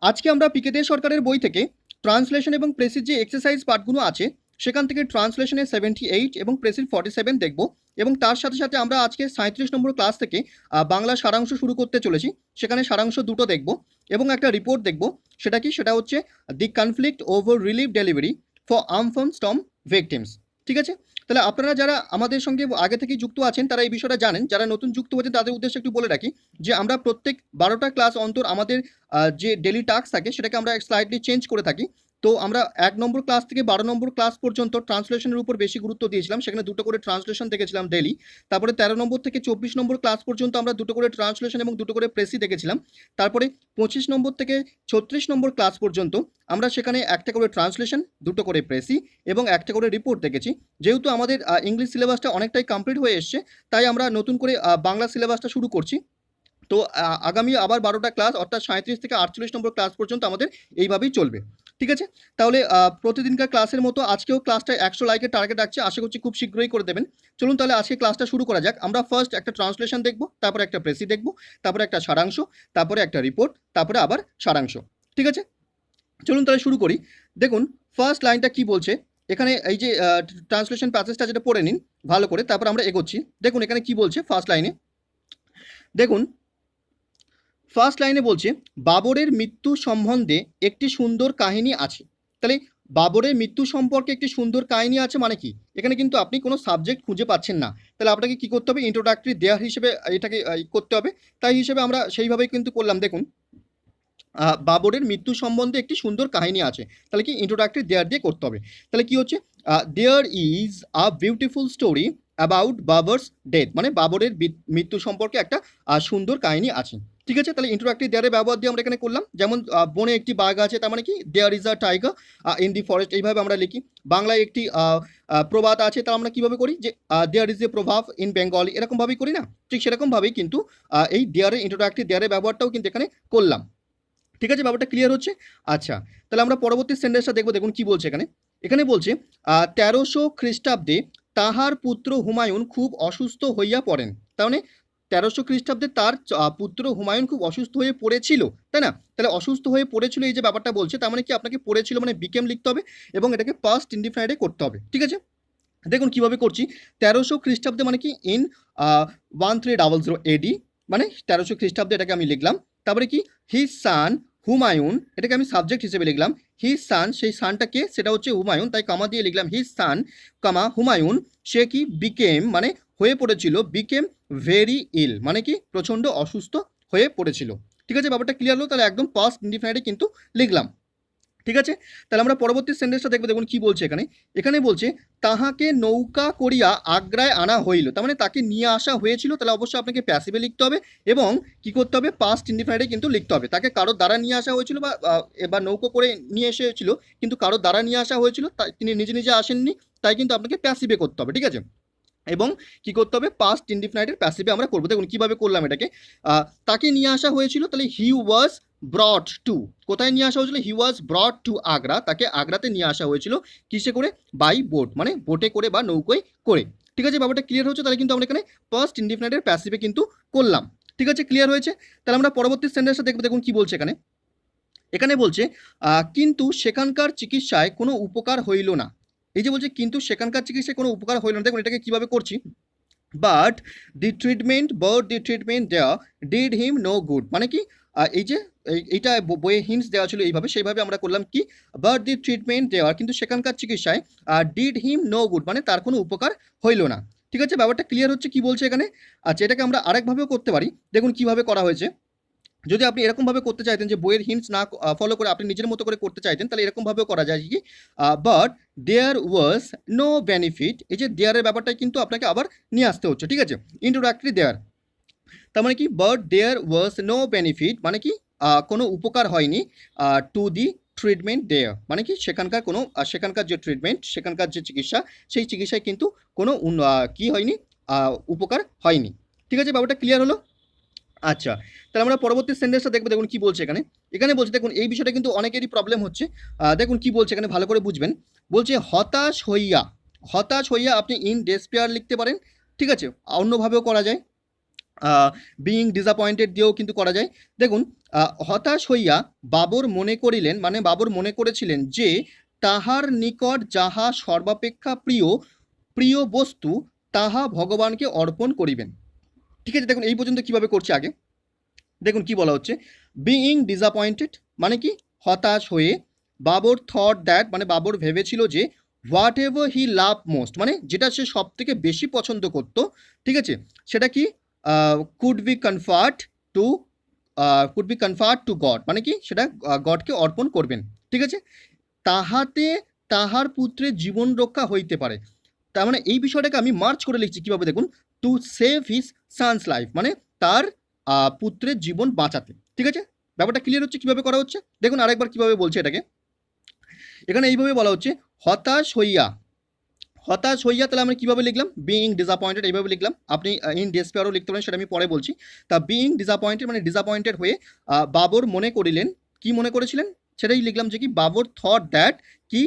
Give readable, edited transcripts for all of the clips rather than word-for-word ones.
আজকে আমরা পিকে দে সরকারের বই থেকে ট্রান্সলেশন এবং প্রেসির যে এক্সারসাইজ পার্টগুলো আছে সেখান থেকে ট্রান্সলেশনের 78 এবং প্রেসির 47 দেখব এবং তার সাথে সাথে আমরা আজকে 37 নম্বর ক্লাস থেকে বাংলা সারাংশ শুরু করতে চলেছি। সেখানে সারাংশ দুটো দেখব এবং একটা রিপোর্ট দেখব। সেটা কি? সেটা হচ্ছে the conflict over relief delivery for Amphan storm victims. ঠিক আছে, তাহলে আপনারা যারা আমাদের সঙ্গে আগে থেকেই যুক্ত আছেন তারা এই বিষয়টা জানেন। যারা নতুন যুক্ত হয়েছেন তাদের উদ্দেশ্যে একটু বলে রাখি যে আমরা প্রত্যেক 12টা ক্লাস অন্তর আমাদের যে ডেলি টাস্ক থাকে সেটাকে আমরা স্লাইডলি চেঞ্জ করে থাকি। তো আমরা 1 নম্বর ক্লাস থেকে 12 নম্বর ক্লাস পর্যন্ত ট্রান্সলেশনের উপর বেশি গুরুত্ব দিয়েছিলাম। সেখানে দুটো করে ট্রান্সলেশন দেখেছিলাম ডেলি। তারপরে 13 নম্বর থেকে 24 নম্বর ক্লাস পর্যন্ত আমরা দুটো করে ট্রান্সলেশন এবং দুটো করে প্রেসি দেখেছিলাম। তারপরে 25 নম্বর থেকে 36 নম্বর ক্লাস পর্যন্ত আমরা সেখানে একটা করে ট্রান্সলেশন, দুটো করে প্রেসি এবং একটা করে রিপোর্ট দেখেছি। যেহেতু আমাদের ইংলিশ সিলেবাসটা অনেকটাই কমপ্লিট হয়ে এসছে, তাই আমরা নতুন করে বাংলা সিলেবাসটা শুরু করছি। তো আগামী আবার 12টা ক্লাস অর্থাৎ 37 থেকে 48 নম্বর ক্লাস পর্যন্ত আমাদের এইভাবেই চলবে। ঠিক আছে, তাহলে প্রতিদিনকার ক্লাসের মতো আজকেও ক্লাসটা 100 লাইকের টার্গেট রাখছে। আশা করছি খুব শীঘ্রই করে দেবেন। চলুন তাহলে আজকে ক্লাসটা শুরু করা যাক। আমরা ফার্স্ট একটা ট্রান্সলেশন দেখব, তারপরে একটা প্রেসি দেখব, তারপরে একটা সারাংশ, তারপরে একটা রিপোর্ট, তারপরে আবার সারাংশ। ঠিক আছে, চলুন তাহলে শুরু করি। দেখুন ফার্স্ট লাইনটা কি বলছে এখানে। এই যে ট্রান্সলেশন প্যাসেজটা যেটা পড়ে নিন ভালো করে, তারপর আমরা এগোচ্ছি। দেখুন এখানে কি বলছে ফার্স্ট লাইনে। দেখুন ফার্স্ট লাইনে বলছে বাবরের মৃত্যু সম্বন্ধে একটি সুন্দর কাহিনী আছে। তাহলে বাবরের মৃত্যু সম্পর্কে একটি সুন্দর কাহিনী আছে মানে কি? এখানে কিন্তু আপনি কোনো সাবজেক্ট খুঁজে পাচ্ছেন না। তাহলে আপনাকে কি করতে হবে? ইন্ট্রোডাক্টরি দেয়ার হিসেবে এটাকে করতে হবে। তাই হিসেবে আমরা সেইভাবেই কিন্তু করলাম। দেখুন বাবরের মৃত্যু সম্বন্ধে একটি সুন্দর কাহিনী আছে, তাহলে কি ইন্ট্রোডাক্টরি দেয়ার দিয়ে করতে হবে। তাহলে কি হচ্ছে? There is a beautiful story about Babur's death, মানে বাবরের মৃত্যু সম্পর্কে একটা সুন্দর কাহিনী আছে। ঠিক আছে, তাহলে ইন্ট্রোডাক্টরি দেয়ারের ব্যবহার দিয়ে আমরা এখানে করলাম। যেমন বনে একটি বাঘ আছে, তার মানে কি there is a tiger in the forest, এইভাবে আমরা লিখি। বাংলায় একটি প্রবাদ আছে, তার আমরা কীভাবে করি যে দেয়ার ইজ এ প্রভাব ইন বেঙ্গলি, এরকমভাবেই করি না? ঠিক সেরকমভাবেই কিন্তু এই দেয়ারের ইন্ট্রোডাক্টরি দেয়ারের ব্যবহারটাও কিন্তু এখানে করলাম। ঠিক আছে, ব্যাপারটা ক্লিয়ার হচ্ছে? আচ্ছা, তাহলে আমরা পরবর্তী সেন্টেন্সটা দেখবো। দেখুন কি বলছে এখানে। এখানে বলছে 1300 খ্রিস্টাব্দে তাহার পুত্র হুমায়ুন খুব অসুস্থ হইয়া পড়েন। তার মানে 1300 খ্রিস্টাব্দে তার পুত্র হুমায়ুন খুব অসুস্থ হয়ে পড়েছিল, তাই না? তাহলে অসুস্থ হয়ে পড়েছিল এই যে ব্যাপারটা বলছে, তার মানে কি আপনাকে পড়েছিল মানে বিকেম লিখতে হবে এবং এটাকে পাস্ট ইনডিফিনাইটে করতে হবে। ঠিক আছে, দেখুন কিভাবে করছি। 1300 খ্রিস্টাব্দে মানে কি ইন 1300 এডি, মানে 1300 খ্রিস্টাব্দে এটাকে আমি লিখলাম। তারপরে কি হিজ সান হুমায়ুন, এটাকে আমি সাবজেক্ট হিসেবে লিখলাম। হিজ সান, সেই সানটা কে? সেটা হচ্ছে হুমায়ুন, তাই কামা দিয়ে লিখলাম হিজ সান কামা হুমায়ুন। সে কি বিকেম মানে হয়ে পড়েছিল, বিকেম ভেরি ইল মানে কি প্রচণ্ড অসুস্থ হয়ে পড়েছিল। ঠিক আছে, ব্যাপারটা ক্লিয়ার হলো? তাহলে একদম পাস্ট ইনডিফিনাইটে কিন্তু লিখলাম। ঠিক আছে, তাহলে আমরা পরবর্তী সেন্টেন্সটা দেখবো। দেখুন কি বলছে এখানে। এখানে বলছে তাহাকে নৌকা করিয়া আগ্রায় আনা হইল, তার মানে তাকে নিয়ে আসা হয়েছিল। তাহলে অবশ্যই আপনাকে প্যাসিভে লিখতে হবে এবং কি করতে হবে? পাস্ট ইনডিফিনাইটে কিন্তু লিখতে হবে। তাকে কারোর দ্বারা নিয়ে আসা হয়েছিল বা নৌকো করে নিয়ে এসেছিল, কিন্তু কারোর দ্বারা নিয়ে আসা হয়েছিল, তাই তিনি নিজে নিজে আসেননি, তাই কিন্তু আপনাকে প্যাসিভে করতে হবে। ঠিক আছে, এবং কি করতে হবে? পাস্ট ইনডিফিনাইটের প্যাসিভে আমরা করবো। দেখুন কিভাবে করলাম এটাকে। তাকে নিয়ে আসা হয়েছিল, তাহলে হি ওয়াজ ব্রট টু, কোথায় নিয়ে আসা হয়েছিল? হি ওয়াজ ব্রট টু আগ্রা, তাকে আগ্রাতে নিয়ে আসা হয়েছিল কিসে করে? বাই বোট, মানে বোটে করে বা নৌকোয় করে। ঠিক আছে, ব্যাপারটা ক্লিয়ার হচ্ছে? তাহলে কিন্তু আমরা এখানে পাস্ট ইনডিফিনাইটের প্যাসিভে কিন্তু করলাম। ঠিক আছে, ক্লিয়ার হয়েছে? তাহলে আমরা পরবর্তী সেন্টেন্সটা দেখবো। দেখুন কি বলছে এখানে। এখানে বলছে কিন্তু সেখানকার চিকিৎসায় কোনো উপকার হইল না। এই যে বলছে কিন্তু সেখানকার চিকিৎসায় কোনো উপকার হইল না, দেখুন এটাকে কিভাবে করছি। বাট দি ট্রিটমেন্ট দেওয়া ডিড হিম নো গুড, মানে কি এই যে এইটা বইয়ে হিন্টস দেওয়া ছিল এইভাবে, সেইভাবে আমরা করলাম কি বাট দি ট্রিটমেন্ট দেওয়া, কিন্তু সেখানকার চিকিৎসায় ডিড হিম নো গুড মানে তার কোনো উপকার হইল না। ঠিক আছে, ব্যাপারটা ক্লিয়ার হচ্ছে? কি বলছে এখানে। আচ্ছা, এটাকে আমরা আরেকভাবেও করতে পারি। দেখুন কিভাবে করা হয়েছে। যদি আপনি এরকমভাবে করতে চাইতেন যে বইয়ের হিন্টস না ফলো করে আপনি নিজের মতো করে করতে চাইতেন, তাহলে এরকমভাবেও করা যায় কি but there was no benefit, এই যে দেয়ারের ব্যাপারটাই কিন্তু আপনাকে আবার নিয়ে আসতে হচ্ছে। ঠিক আছে, ইন্ট্রোডাক্টরি দেয়ার, তার মানে কি but there was no benefit মানে কি কোনো উপকার হয়নি টু দি ট্রিটমেন্ট দেয়ার, মানে কি সেখানকার কোনো সেখানকার যে ট্রিটমেন্ট, সেখানকার যে চিকিৎসা, সেই চিকিৎসায় কিন্তু কোনো কি হয়নি, উপকার হয়নি। ঠিক আছে, ব্যাপারটা ক্লিয়ার হলো? আচ্ছা, তাহলে আমরা পরবর্তী সেন্টেন্সটা দেখবো। দেখুন কি বলছে এখানে। এখানে বলছে দেখুন এই বিষয়টা কিন্তু অনেকেরই প্রবলেম হচ্ছে। দেখুন কি বলছে এখানে, ভালো করে বুঝবেন। বলছে হতাশ হইয়া, হতাশ হইয়া আপনি ইন ডেসপেয়ার লিখতে পারেন। ঠিক আছে, অন্যভাবেও করা যায়, বিইং ডিসঅ্যাপয়েন্টেড দিয়েও কিন্তু করা যায়। দেখুন হতাশ হইয়া বাবর মনে করিলেন, মানে বাবর মনে করেছিলেন যে তাহার নিকট যাহা সর্বাপেক্ষা প্রিয় প্রিয় বস্তু তাহা ভগবানকে অর্পণ করিবেন। ঠিক আছে, দেখুন এই পর্যন্ত কিভাবে করছে আগে দেখুন কি বলা হচ্ছে। বিইং ডিসঅ্যাপয়েন্টেড মানে কি, হতাশ হয়ে। বাবর থট দ্যাট মানে বাবর ভেবেছিল যে what ever he love most মানে যেটা সে সব থেকে বেশি পছন্দ করত, ঠিক আছে, সেটা কি কুড বি কনফার্ট টু গড মানে কি সেটা গডকে অর্পণ করবেন। ঠিক আছে, তাহাতে তাহার পুত্রের জীবন রক্ষা হইতে পারে। তার মানে এই বিষয়টাকে আমি মার্চ করে লিখছি কিভাবে দেখুন, to save his son's life মানে তার পুত্রের জীবন বাঁচাতে। ঠিক আছে, ব্যাপারটা ক্লিয়ার হচ্ছে কিভাবে করা হচ্ছে। দেখুন আরেকবার কিভাবে বলছে এটাকে, এখানে এইভাবে বলা হচ্ছে হতাশ হইয়া। হতাশ হইয়া তাহলে আমরা কিভাবে লিখলাম, বিইং ডিসঅ্যাপয়েন্টেড এইভাবে লিখলাম। আপনি ইন ডেসপেয়ারও লিখতে পারেন, সেটা আমি পরে বলছি। তা বিইং ডিসঅ্যাপয়েন্টেড মানে ডিসঅ্যাপয়েন্টেড হয়ে বাবর মনে করিলেন, কি মনে করেছিলেন সেটাই লিখলাম যে কি বাবর থট দ্যাট কি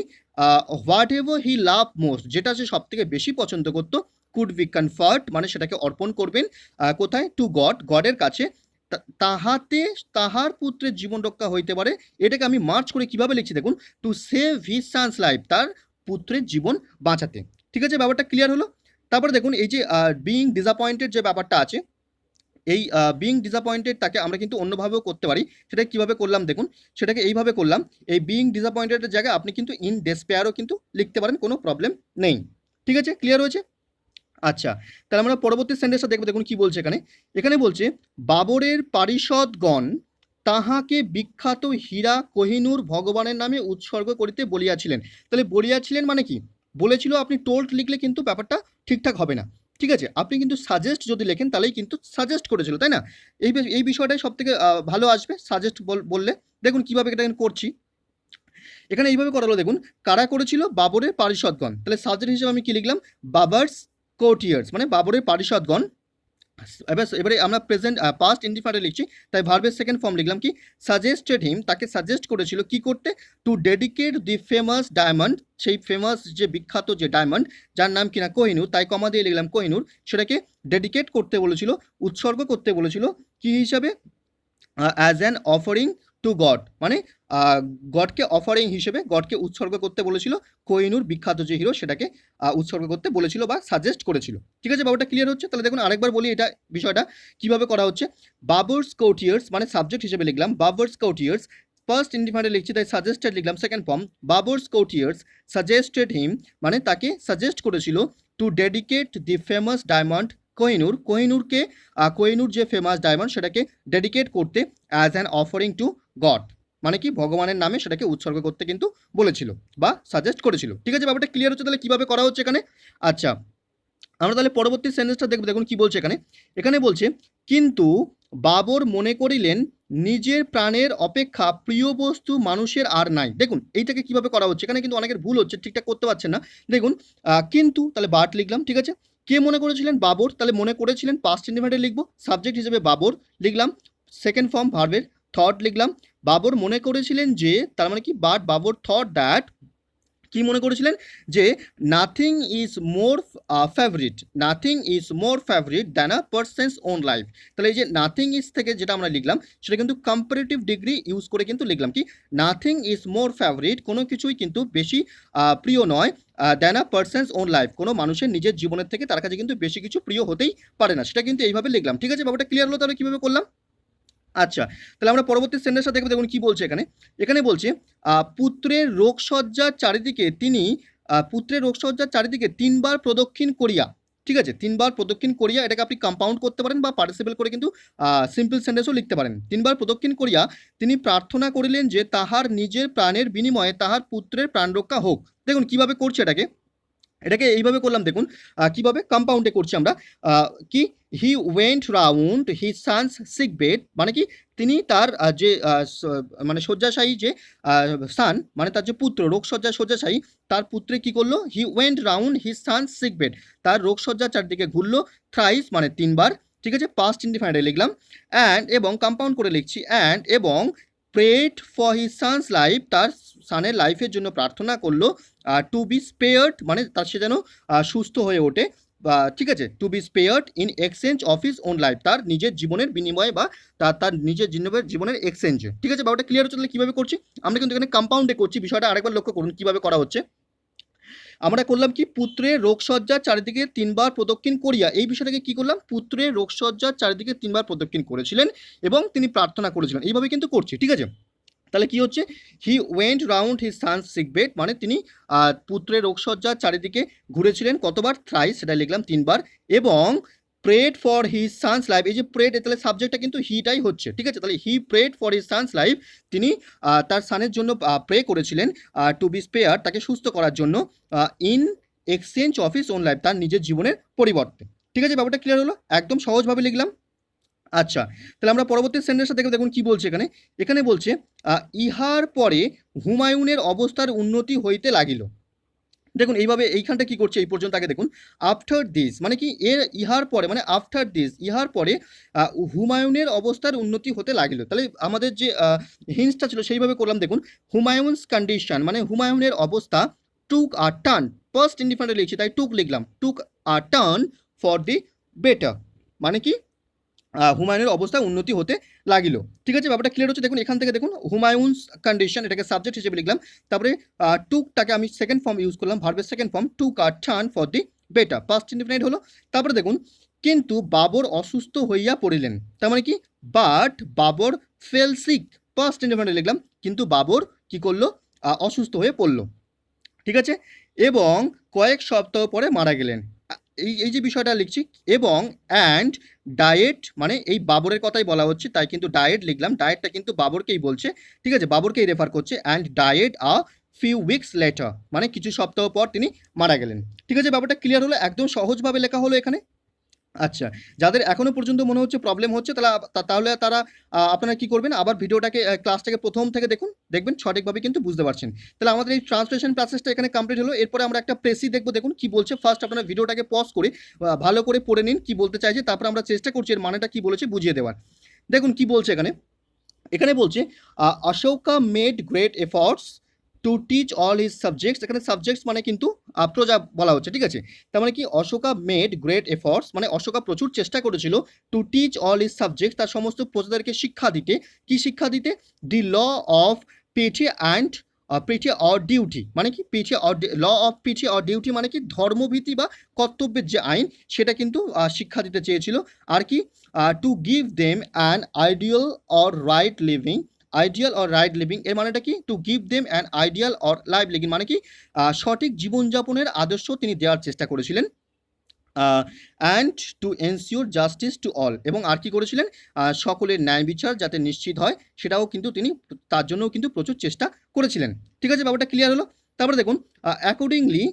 what ever he love most যেটা সে সব থেকে বেশি পছন্দ করতো কুড বি কনফার্ট মানে সেটাকে অর্পণ করবেন কোথায়, টু গড গডের কাছে, তাহাতে তাহার পুত্রের জীবন রক্ষা হইতে পারে। এটাকে আমি মার্চ করে কিভাবে লিখছি দেখুন, to save his son's life তার পুত্রের জীবন বাঁচাতে। ঠিক আছে, ব্যাপারটা ক্লিয়ার হলো। তারপরে দেখুন এই যে বিইং ডিসঅ্যাপয়েন্টেড যে ব্যাপারটা আছে, এই বিইং ডিসঅ্যাপয়েন্টেড তাকে আমরা কিন্তু অন্যভাবেও করতে পারি। সেটা কিভাবে করলাম দেখুন, সেটাকে এইভাবে করলাম, এই বিইং ডিসঅ্যাপয়েন্টেডের জায়গায় আপনি কিন্তু ইন ডেসপেয়ারও কিন্তু লিখতে পারেন, কোনো প্রবলেম নেই। ঠিক আছে, ক্লিয়ার হয়েছে। আচ্ছা, তাহলে আমরা পরবর্তী সেন্টেন্সটা দেখবো। দেখুন কি বলছে এখানে, এখানে বলছে বাবরের পারিষদগণ তাহাকে বিখ্যাত হীরা কোহিনূর ভগবানের নামে উৎসর্গ করিতে বলিয়াছিলেন। তাহলে বলিয়াছিলেন মানে কি, বলেছিল, আপনি টোল্ড লিখলে কিন্তু ব্যাপারটা ঠিকঠাক হবে না। ঠিক আছে, আপনি কিন্তু সাজেস্ট যদি লেখেন তাহলেই কিন্তু সাজেস্ট করেছিল, তাই না? এই বিষয়টাই সব থেকে ভালো আসবে সাজেস্ট বললে। দেখুন কিভাবে এটা করছি, এখানে এইভাবে করা হলো দেখুন, কারা করেছিল, বাবরের পারিষদগণ। তাহলে সাবজেক্ট হিসেবে আমি কি লিখলাম, বাবার্স কোর্টিয়ার্স মানে বাবরের পারিষদগণ। এবারে আমরা প্রেজেন্ট পাস্ট ইনডিফারেন্ট লিখছি, তাই ভার্বের সেকেন্ড ফর্ম লিখলাম কি, সাজেস্টেড হিম তাকে সাজেস্ট করেছিল কি করতে, টু ডেডিকেট দি ফেমাস ডায়মন্ড সেই ফেমাস যে বিখ্যাত যে ডায়মন্ড যার নাম কিনা কোহিনূর, তাই কমা দিয়ে লিখলাম কোহিনূর, সেটাকে ডেডিকেট করতে বলেছিল, উৎসর্গ করতে বলেছিল কি হিসাবে, as an offering two god মানে গডকে অফারিং হিসেবে গডকে উৎসর্গ করতে বলেছিল, কোহিনূর বিখ্যাত যে হিরো সেটাকে উৎসর্গ করতে বলেছিল বা সাজেস্ট করেছিল। ঠিক আছে, ব্যাপারটা ক্লিয়ার হচ্ছে। তাহলে দেখুন আরেকবার বলি এটা বিষয়টা কিভাবে করা হচ্ছে। বাবর্স কোর্টিয়ার্স মানে সাবজেক্ট হিসেবে লিখলাম বাবর্স কোর্টিয়ার্স, ফার্স্ট ইন্ডিফারেন্ট লিখছি তাই সাজেস্টেড লিখলাম সেকেন্ড ফর্ম, বাবর্স কোর্টিয়ার্স সাজেস্টেড হিম মানে তাকে সাজেস্ট করেছিল, টু ডেডিকেট দি ফেমাস ডায়মন্ড কোহিনূর কোহিনূরকে কোহিনূর যে ফেমাস ডায়মন্ড সেটাকে ডেডিকেট করতে, as an offering two god মানে কি ভগবানের নামে সেটাকে উৎসর্গ করতে কিন্তু বলেছিল বা সাজেস্ট করেছিল। ঠিক আছে, ব্যাপারটা ক্লিয়ার হচ্ছে। তাহলে কিভাবে করা হচ্ছে এখানে। আচ্ছা, আমরা তাহলে পরবর্তী সেন্টেন্সটা দেখব। দেখুন কি বলছে এখানে, এখানে বলছে কিন্তু বাবর মনে করিলেন নিজের প্রাণের অপেক্ষা প্রিয় বস্তু মানুষের আর নাই। দেখুন এইটাকে কিভাবে করা হচ্ছে, এখানে কিন্তু অনেকের ভুল হচ্ছে, ঠিকঠাক করতে পারছেন না। দেখুন কিন্তু তাহলে বাট লিখলাম, ঠিক আছে, কে মনে করেছিলেন, বাবর, তাহলে মনে করেছিলেন পাস্ট ইনডিফিনিট লিখবো, সাবজেক্ট হিসেবে বাবর লিখলাম, সেকেন্ড ফর্ম ভার্বের থট লিখলাম, বাবর মনে করেছিলেন যে, তার মানে কি বাট বাবর থট দ্যাট কি মনে করেছিলেন যে nothing is more favourite, nothing is more favourite than a person's own life. তাহলে এই যে নাথিং ইজ থেকে যেটা আমরা লিখলাম সেটা কিন্তু কম্পারেটিভ ডিগ্রি ইউজ করে কিন্তু লিখলাম কি, নাথিং ইজ মোর ফেভারিট কোনো কিছুই কিন্তু বেশি প্রিয় নয়, than a person's own life কোনো মানুষের নিজের জীবনের থেকে তার কাছে কিন্তু বেশি কিছু প্রিয় হতেই পারে না, সেটা কিন্তু এইভাবে লিখলাম। ঠিক আছে, ব্যাপারটা ক্লিয়ার হলো। তাহলে কীভাবে করলাম। আচ্ছা, তাহলে আমরা পরবর্তী সেন্টেন্সটা দেখব। দেখুন কি বলছে এখানে, এখানে বলছে পুত্রের রোগসজ্জার চারিদিকে তিনি পুত্রের রোগসজ্জার চারিদিকে 3 বার প্রদক্ষিণ করিয়া। ঠিক আছে, 3 বার প্রদক্ষিণ করিয়া এটাকে আপনি কম্পাউন্ড করতে পারেন বা পার্টিসিপল করে কিন্তু সিম্পল সেন্টেন্সও লিখতে পারেন। 3 বার প্রদক্ষিণ করিয়া তিনি প্রার্থনা করিলেন যে তাহার নিজের প্রাণের বিনিময়ে তাহার পুত্রের প্রাণ রক্ষা হোক। দেখুন কিভাবে করছে এটাকে এইভাবে করলাম। দেখুন কিভাবে কম্পাউন্ডে করছি আমরা, কি he went round his son's sick bed মানে কি তিনি তার যে মানে শয্যাশায়ী যে সান মানে তার যে পুত্র শয্যাশায়ী তার পুত্রে কি করলো, he went round his son's sick bed তার রোগসজ্জার চারদিকে ঘুরলো, থ্রাইস মানে 3 বার। ঠিক আছে, পাস্ট ইনডিফিনিট লিখলাম, অ্যান্ড এবং কম্পাউন্ড করে লিখছি, অ্যান্ড এবং prayed for his son's life তার সানের লাইফের জন্য প্রার্থনা করলো, টু বি স্পেয়ার্ড মানে তার সে যেন সুস্থ হয়ে ওঠে, ঠিক আছে, to be spared in exchange of his own life, তার নিজের জীবনের বিনিময়ে বা তার নিজের জীবনের এক্সচেঞ্জে। ঠিক আছে, ব্যাপারটা ক্লিয়ার হচ্ছে? তাহলে কীভাবে করছি আমরা, কিন্তু এখানে কম্পাউন্ডে করছি বিষয়টা, আরেকবার লক্ষ্য করুন কীভাবে করা হচ্ছে। আমরা করলাম কি, পুত্রের রোগসজ্জার চারিদিকে 3 বার প্রদক্ষিণ করিয়া, এই বিষয়টাকে কি করলাম, পুত্রের রোগসজ্জার চারিদিকে 3 বার প্রদক্ষিণ করেছিলেন এবং তিনি প্রার্থনা করেছিলেন, এইভাবে কিন্তু করছি। ঠিক আছে, তাহলে কি হচ্ছে, he went round his son's sick bed, মানে তিনি পুত্রের রোগসজ্জার চারিদিকে ঘুরেছিলেন কতবার, থ্রাইস, সেটা লিখলাম 3 বার, এবং prayed for his son's life, এই যে প্রেড, তাহলে সাবজেক্টটা কিন্তু হিটাই হচ্ছে। ঠিক আছে, তাহলে he prayed for his son's life, তিনি তার সানের জন্য প্রে করেছিলেন, টু বি স্পেয়ার, তাকে সুস্থ করার জন্য, in exchange of his own life, তার নিজের জীবনের পরিবর্তে। ঠিক আছে, ব্যাপারটা ক্লিয়ার হলো? একদম সহজভাবে লিখলাম। আচ্ছা, তাহলে আমরা পরবর্তী সেন্টেন্সটা দেখে দেখুন কি বলছে এখানে। এখানে বলছে ইহার পরে হুমায়ুনের অবস্থার উন্নতি হইতে লাগিল। দেখুন এইভাবে এইখানটা কি করছে, এই পর্যন্ত আগে দেখুন, আফটার দিস মানে কি, এর ইহার পরে মানে আফটার দিস, ইহার পরে হুমায়ুনের অবস্থার উন্নতি হতে লাগিল। তাহলে আমাদের যে হিন্সটা ছিল সেইভাবে করলাম। দেখুন, হুমায়ুনস কন্ডিশন মানে হুমায়ুনের অবস্থা, টুক আ টার্ন, ফার্স্ট ইন্ডিফারেন্ট লিখছি তাই টুক লিখলাম, টুক আ টার্ন ফর দি বেটার, মানে কি হুমায়ুনের অবস্থা উন্নতি হতে লাগিল। ঠিক আছে, ব্যাপারটা ক্লিয়ার হচ্ছে? দেখুন এখান থেকে দেখুন, হুমায়ুনস কন্ডিশন, এটাকে সাবজেক্ট হিসেবে লিখলাম, তারপরে টুকটাকে আমি সেকেন্ড ফর্ম ইউজ করলাম, ভার্বের second form, took a turn for the better, past indefinite হলো। তারপরে দেখুন, কিন্তু বাবর অসুস্থ হইয়া পড়িলেন, তার মানে কি, but Babur fell sick, past indefinite লিখলাম, কিন্তু বাবর কি করলো, অসুস্থ হয়ে পড়লো। ঠিক আছে, এবং কয়েক সপ্তাহ পরে মারা গেলেন, এই যে বিষয়টা লিখছি, এবং অ্যান্ড ডায়েট মানে এই বাবরের কথাই বলা হচ্ছে, তাই কিন্তু ডায়েট লিখলাম, ডায়েটটা কিন্তু বাবরকেই বলছে। ঠিক আছে, বাবরকেই রেফার করছে, and diet a few weeks letter, মানে কিছু সপ্তাহ পর তিনি মারা গেলেন। ঠিক আছে, ব্যাপারটা ক্লিয়ার হলো? একদম সহজভাবে লেখা হলো এখানে। আচ্ছা, যাদের এখনো পর্যন্ত মনে হচ্ছে প্রবলেম হচ্ছে, তাহলে তারা আপনারা কি করবেন, আবার ভিডিওটাকে ক্লাসটাকে প্রথম থেকে দেখবেন সঠিকভাবে কিন্তু বুঝতে পারছেন। তাহলে আমাদের এই ট্রান্সলেশন প্রসেসটা এখানে কমপ্লিট হলো। এরপরে আমরা একটা প্রেসি দেখবো, দেখুন কি বলছে। ফার্স্ট আপনারা ভিডিওটাকে পজ করে ভালো করে পড়ে নিন কি বলতে চাইছে, তারপর আমরা চেষ্টা করছি এর মানেটা কি বলেছে বুঝিয়ে দেওয়ার। দেখুন কি বলছে এখানে। এখানে বলছে Ashoka made great efforts two teach all his subjects, এখানে সাবজেক্টস মানে কিন্তু প্রজা বলা হচ্ছে। ঠিক আছে, তার মানে কি, অশোকা মেড গ্রেট এফর্টস মানে অশোকা প্রচুর চেষ্টা করেছিল, to teach all his subjects, তার সমস্ত প্রজাদেরকে শিক্ষা দিতে। কি শিক্ষা দিতে? The law of piety and piety or duty, মানে কি piety or law of piety or duty মানে কি, ধর্মভীতি বা কর্তব্যের যে আইন সেটা কিন্তু শিক্ষা দিতে চেয়েছিল। আর কি, to give them an ideal or right living, ideal or right living এর মানেটা কি, to give them an ideal or live living মানে কি, সঠিক জীবনযাপনের আদর্শ তিনি দেওয়ার চেষ্টা করেছিলেন। And to ensure justice to all, এবং আর কি করেছিলেন, সকলের ন্যায় বিচার যাতে নিশ্চিত হয় সেটাও কিন্তু তিনি, তার জন্যও কিন্তু প্রচুর চেষ্টা করেছিলেন। ঠিক আছে, ব্যাপারটা ক্লিয়ার হলো? তারপরে দেখুন, accordingly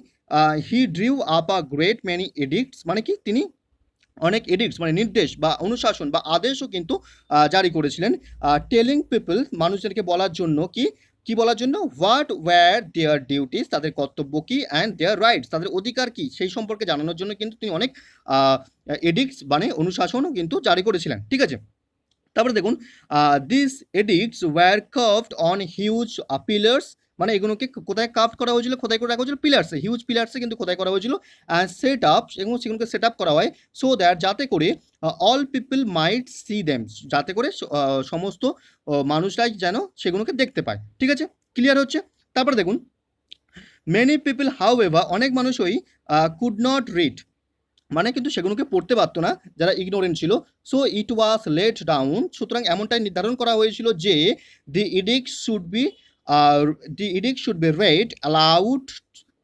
he drew up a great many edicts, মানে কি, তিনি অনেক এডিক্টস মানে নির্দেশ বা অনুশাসন বা আদেশও কিন্তু জারি করেছিলেন। টেলিং পিপল, মানুষদেরকে বলার জন্য কি বলার জন্য, হোয়াট ওয়্যার দেয়ার ডিউটিস, তাদের কর্তব্য কি, অ্যান্ড দেয়ার রাইটস, তাদের অধিকার কি, সেই সম্পর্কে জানানোর জন্য কিন্তু তিনি অনেক এডিক্টস মানে অনুশাসনও কিন্তু জারি করেছিলেন। ঠিক আছে, তারপরে দেখুন, this edicts were carved on huge pillars, মানে এগুলোকে কোথায় কার্ভ করা হয়েছিল, খোদাই করে রাখা হয়েছিল, পিলার্সে, হিউজ পিলার্সে কিন্তু খোদাই করা হয়েছিল, অ্যান্ড সেট আপ, এবং সেগুলোকে সেট আপ করা হয়, সো দ্যাট, যাতে করে অল পিপল মাইট সি দেম, যাতে করে সমস্ত মানুষরাই যেন সেগুলোকে দেখতে পায়। ঠিক আছে, ক্লিয়ার হচ্ছে? তারপরে দেখুন, মেনি পিপল হাউ এভার, অনেক মানুষই কুড নট রিড, মানে কিন্তু সেগুলোকে পড়তে পারতো না, যারা ইগনোরেন্ট ছিল। So it was laid down, সুতরাং এমনটাই নির্ধারণ করা হয়েছিল যে the edict should be read aloud,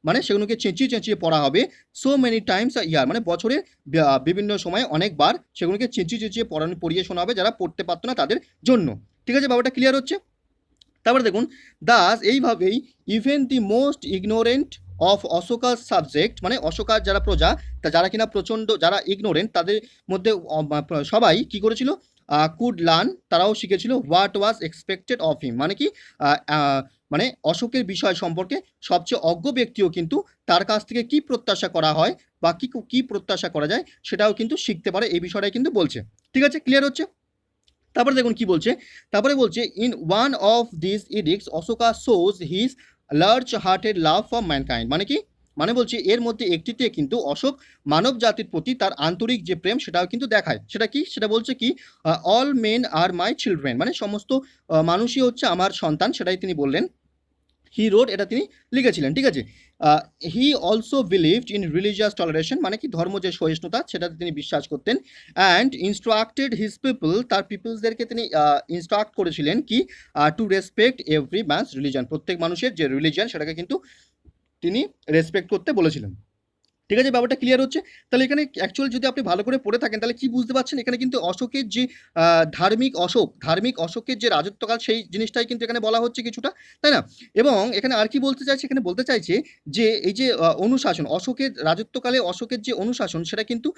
মানে সেগুলোকে চেঁচিয়ে চেঁচিয়ে পড়া হবে। So many times a year, মানে বছরে বিভিন্ন সময় অনেকবার সেগুলোকে চেঁচিয়ে চেঁচিয়ে পড়িয়ে শোনা হবে যারা পড়তে পারতো না তাদের জন্য। ঠিক আছে, ব্যাপারটা ক্লিয়ার হচ্ছে? তারপরে দেখুন, দাস, এইভাবেই even the most ignorant of অশোকার সাবজেক্ট, মানে অশোকার যারা প্রজা, যারা কিনা প্রচণ্ড, যারা ইগনোরেন্ট, তাদের মধ্যে সবাই কি করেছিল, কুড লার্ন, তারাও শিখেছিল, what was expected of him, মানে কি, মানে অশোকের বিষয় সম্পর্কে সবচেয়ে অজ্ঞ ব্যক্তিও কিন্তু তার কাছ থেকে কি প্রত্যাশা করা হয় বা কি প্রত্যাশা করা যায় সেটাও কিন্তু শিখতে পারে, এই বিষয়টাই কিন্তু বলছে। ঠিক আছে, ক্লিয়ার হচ্ছে? তারপরে দেখুন কি বলছে, তারপরে বলছে, in one of this edicts Ashoka shows his large hearted love for mankind, মানে কি, মানে বলছে এর মধ্যে একটিতে কিন্তু অশোক মানব জাতির প্রতি তার আন্তরিক যে প্রেম সেটাও কিন্তু দেখায়। সেটা কি? সেটা বলছে কি, all men are my children, মানে সমস্ত মানুষই হচ্ছে আমার সন্তান, সেটাই তিনি বললেন। হি রোড, এটা তিনি লিখেছিলেন, ঠিক আছে। He also believed in religious toleration, মানে কি ধর্ম যে সহিষ্ণুতা সেটাতে তিনি বিশ্বাস করতেন। অ্যান্ড ইনস্ট্রাক্টেড হিজ পিপল, তার পিপলসদেরকে তিনি ইনস্ট্রাক্ট করেছিলেন কি, to respect every man's religion, প্রত্যেক মানুষের যে রিলিজিয়ান সেটাকে কিন্তু তিনি রেসপেক্ট করতে বলেছিলেন। ঠিক আছে, ব্যাপারটা ক্লিয়ার হচ্ছে? তাহলে এখানে অ্যাকচুয়াল যদি আপনি ভালো করে পড়ে থাকেন তাহলে কি বুঝতে পারছেন, এখানে কিন্তু অশোকের যে ধার্মিক অশোকের যে রাজত্বকাল সেই জিনিসটাই কিন্তু এখানে বলা হচ্ছে কিছুটা, তাই না? এবং এখানে আর কি বলতে চাইছে, এখানে বলতে চাইছে যে এই যে অনুশাসন, অশোকের রাজত্বকালে অশোকের যে অনুশাসন সেটা কিন্তু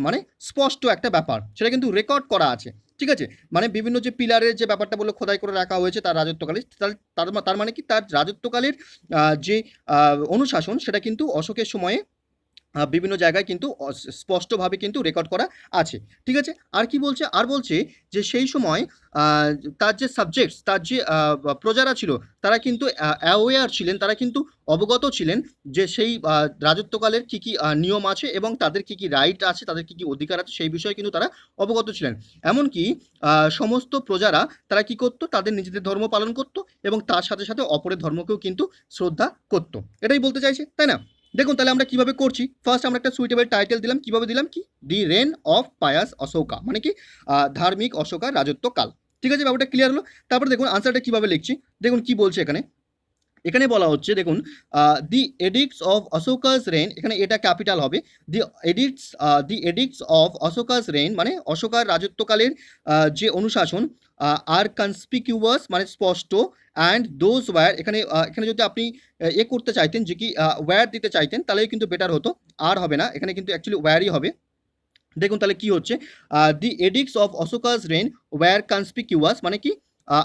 মানে স্পষ্ট একটা ব্যাপার, সেটা কিন্তু রেকর্ড করা আছে, ঠিক আছে। মানে বিভিন্ন যে পিলারের যে ব্যাপারটা বলে খোদাই করে রাখা হয়েছে তার রাজত্বকালে, তার মানে কি তার রাজত্বকালের যে অনুশাসন সেটা কিন্তু অশোকের সময়ে বিভিন্ন জায়গায় কিন্তু স্পষ্টভাবে কিন্তু রেকর্ড করা আছে, ঠিক আছে। আর কি বলছে, আর বলছে যে সেই সময় তার যে সাবজেক্টস, তার যে প্রজারা ছিল তারা কিন্তু অ্যাওয়্যার ছিলেন, তারা কিন্তু অবগত ছিলেন যে সেই রাজত্বকালের কী কী নিয়ম আছে এবং তাদের কী কী রাইট আছে, তাদের কী কী অধিকার আছে সেই বিষয়ে কিন্তু তারা অবগত ছিলেন। এমনকি সমস্ত প্রজারা তারা কি করতো, তাদের নিজেদের ধর্ম পালন করতো এবং তার সাথে সাথে অপরের ধর্মকেও কিন্তু শ্রদ্ধা করতো, এটাই বলতে চাইছে, তাই না? দেখুন তাহলে আমরা কিভাবে করছি। ফার্স্ট আমরা একটা সুইটেবল টাইটেল দিলাম, কিভাবে দিলাম কি, দি রেন অফ পায়াস অশোকা, মানে কি ধার্মিক অশোকার রাজত্বকাল, ঠিক আছে, ব্যাপারটা ক্লিয়ার হলো। তারপরে দেখুন আনসারটা কিভাবে লিখছি, দেখুন কি বলছে এখানে। এখানে বলা হচ্ছে দেখুন, দি এডিক্টস অফ অশোকাস রেন, এখানে এটা ক্যাপিটাল হবে। The edicts of Ashoka's reign, মানে অশোকার রাজত্বকালের যে অনুশাসন, আর কনস্পিকিউয়াস মানে স্পষ্ট, অ্যান্ড দোজ ওয়্যার, এখানে যদি আপনি করতে চাইতেন যে কি ওয়্যার দিতে চাইতেন তাহলেই কিন্তু বেটার হতো, আর হবে না, এখানে কিন্তু অ্যাকচুয়ালি ওয়্যারই হবে। দেখুন তাহলে কি হচ্ছে, the edicts of Ashoka's reign were conspicuous, মানে কি